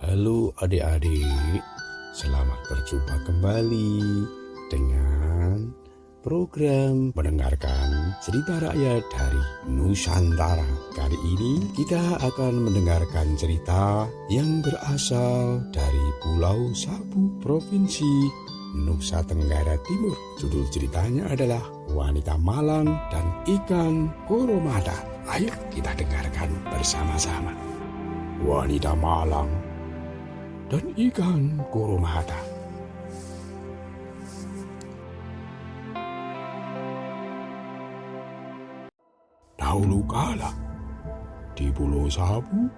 Halo adik-adik, selamat berjumpa kembali dengan program mendengarkan cerita rakyat dari Nusantara. Kali ini kita akan mendengarkan cerita yang berasal dari Pulau Sabu, Provinsi Nusa Tenggara Timur. Judul ceritanya adalah Wanita Malang dan Ikan Koromata. Ayo kita dengarkan bersama-sama. Wanita Malang dan Ikan Koromata. Dahulu kala, di Pulau Sabu,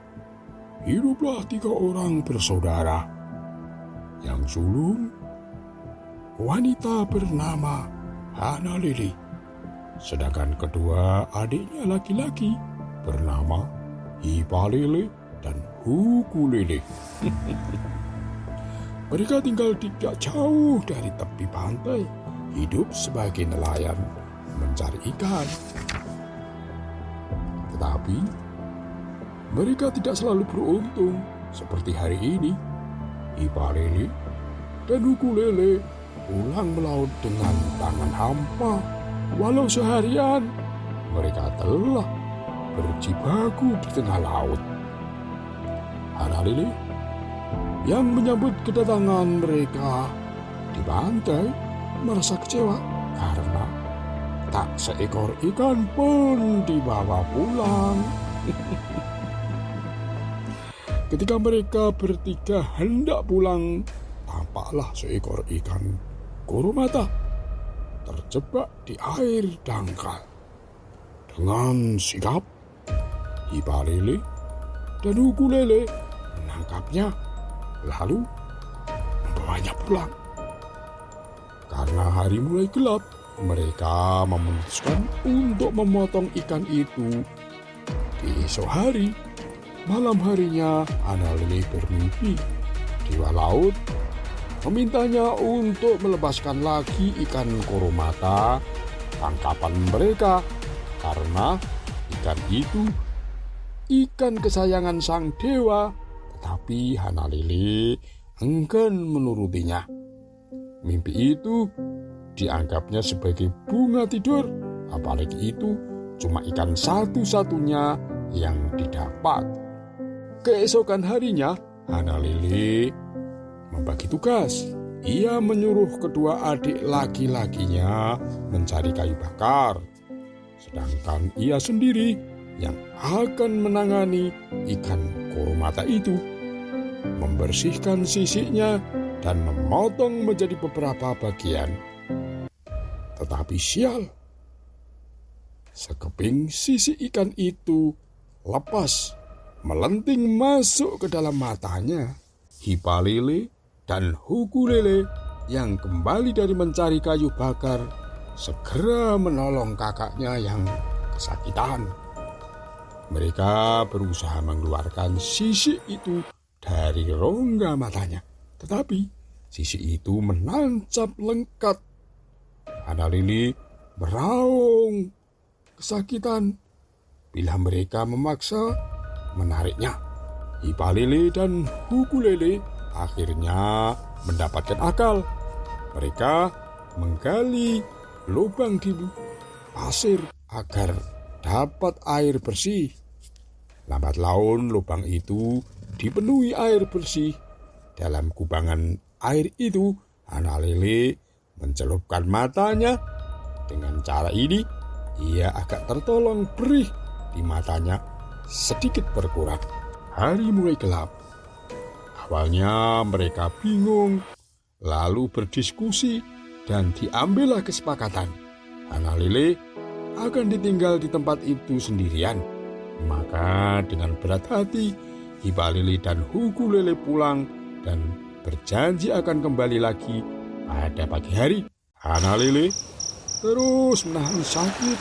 hiduplah 3 orang bersaudara. Yang sulung, wanita bernama Hana Lili. Sedangkan kedua adiknya laki-laki bernama Hipa Lele dan Huku Lele. Mereka tinggal tidak jauh dari tepi pantai, hidup sebagai nelayan mencari ikan. Tetapi mereka tidak selalu beruntung seperti hari ini. Hipa Lele dan Huku Lele pulang melaut dengan tangan hampa, walau seharian mereka telah berjibaku di tengah laut. Hana Lili yang menyambut kedatangan mereka di pantai merasa kecewa karena tak seekor ikan pun dibawa pulang. Ketika mereka bertiga hendak pulang, tampaklah seekor ikan koromata terjebak di air dangkal. Dengan sigap, Hipa Lele dan Huku Lele menangkapnya, lalu membawanya pulang. Karena hari mulai gelap, mereka memutuskan untuk memotong ikan itu. Di esok hari, malam harinya, Hana Lele bermimpi. Dewa laut memintanya untuk melepaskan lagi ikan koromata tangkapan mereka, karena ikan itu ikan kesayangan sang dewa. Tetapi Hana Lele enggan menurutinya. Mimpi itu dianggapnya sebagai bunga tidur, apalagi itu cuma ikan satu-satunya yang didapat. Keesokan harinya, Hana Lele membagi tugas. Ia menyuruh kedua adik laki-lakinya mencari kayu bakar, sedangkan ia sendiri yang akan menangani ikan koromata itu, membersihkan sisiknya dan memotong menjadi beberapa bagian. Tetapi sial, sekeping sisi ikan itu lepas, melenting masuk ke dalam matanya. Hipa Lele dan Huku Lele yang kembali dari mencari kayu bakar segera menolong kakaknya yang kesakitan. Mereka berusaha mengeluarkan sisik itu dari rongga matanya, tetapi sisik itu menancap lengket. Hana Lele meraung kesakitan bila mereka memaksa menariknya. Hipa Lele dan Huku Lele akhirnya mendapatkan akal. Mereka menggali lubang di pasir agar dapat air bersih. Lambat laun lubang itu dipenuhi air bersih. Dalam kubangan air itu, Hana Lele mencelupkan matanya. Dengan cara ini, ia agak tertolong, perih di matanya sedikit berkurang. Hari mulai gelap. Awalnya mereka bingung, lalu berdiskusi dan diambillah kesepakatan. Hana Lele akan ditinggal di tempat itu sendirian. Maka dengan berat hati, Hipa Lele dan Huku Lele pulang dan berjanji akan kembali lagi pada pagi hari. Hana Lele terus menahan sakit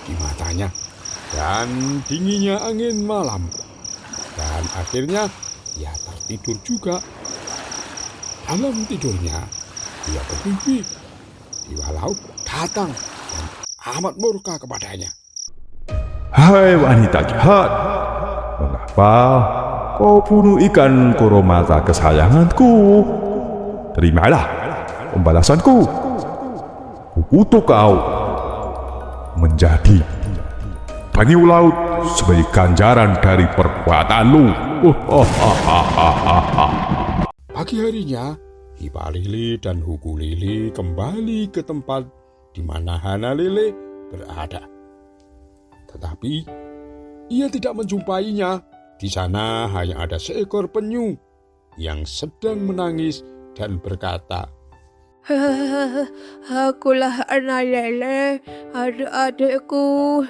di matanya dan dinginnya angin malam. Dan akhirnya ia tertidur juga. Dalam tidurnya, ia bermimpi Dewa Laut datang dan amat murka kepadanya. Hai wanita jahat, mengapa kau bunuh ikan koromata kesayanganku. Terimalah pembalasanku. Kukutuk kau menjadi penyu laut sebagai ganjaran dari perbuatanmu. Pagi harinya, Hipalili dan Hukulili kembali ke tempat di mana Hanalele berada. Tetapi ia tidak menjumpainya. Di sana hanya ada seekor penyu yang sedang menangis dan berkata, Akulah Hanalele, adik-adikku.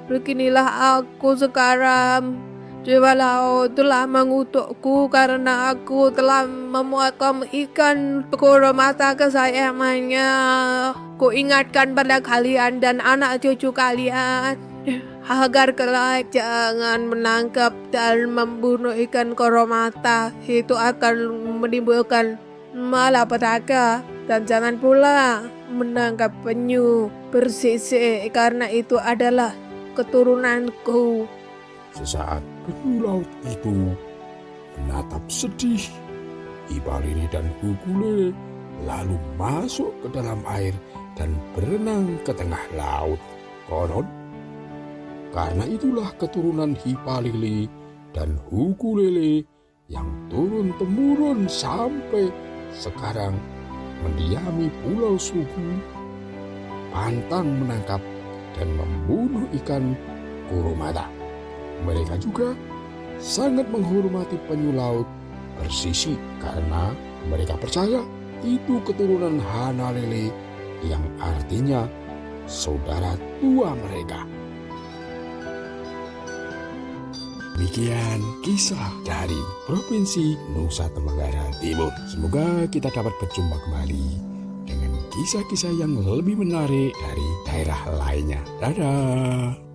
Beginilah aku sekarang. Dewa laut telah mengutukku karena aku telah memotong ikan koromata kesayangannya. Ku ingatkan pada kalian dan anak cucu kalian agar kelak jangan menangkap dan membunuh ikan koromata. Itu akan menimbulkan malapetaka. Dan jangan pula menangkap penyu bersisik karena itu adalah keturunanku. Sesaat penyu laut itu menatap sedih Hipalili dan Hukulili, lalu masuk ke dalam air dan berenang ke tengah laut. Konon, karena itulah keturunan Hipalili dan Hukulili yang turun-temurun sampai sekarang mendiami Pulau Suku, pantang menangkap dan membunuh ikan koromata. Mereka juga sangat menghormati penyu laut bersisik karena mereka percaya itu keturunan Hanalele yang artinya saudara tua mereka. Demikian kisah dari Provinsi Nusa Tenggara Timur. Semoga kita dapat berjumpa kembali dengan kisah-kisah yang lebih menarik dari daerah lainnya. Dadah!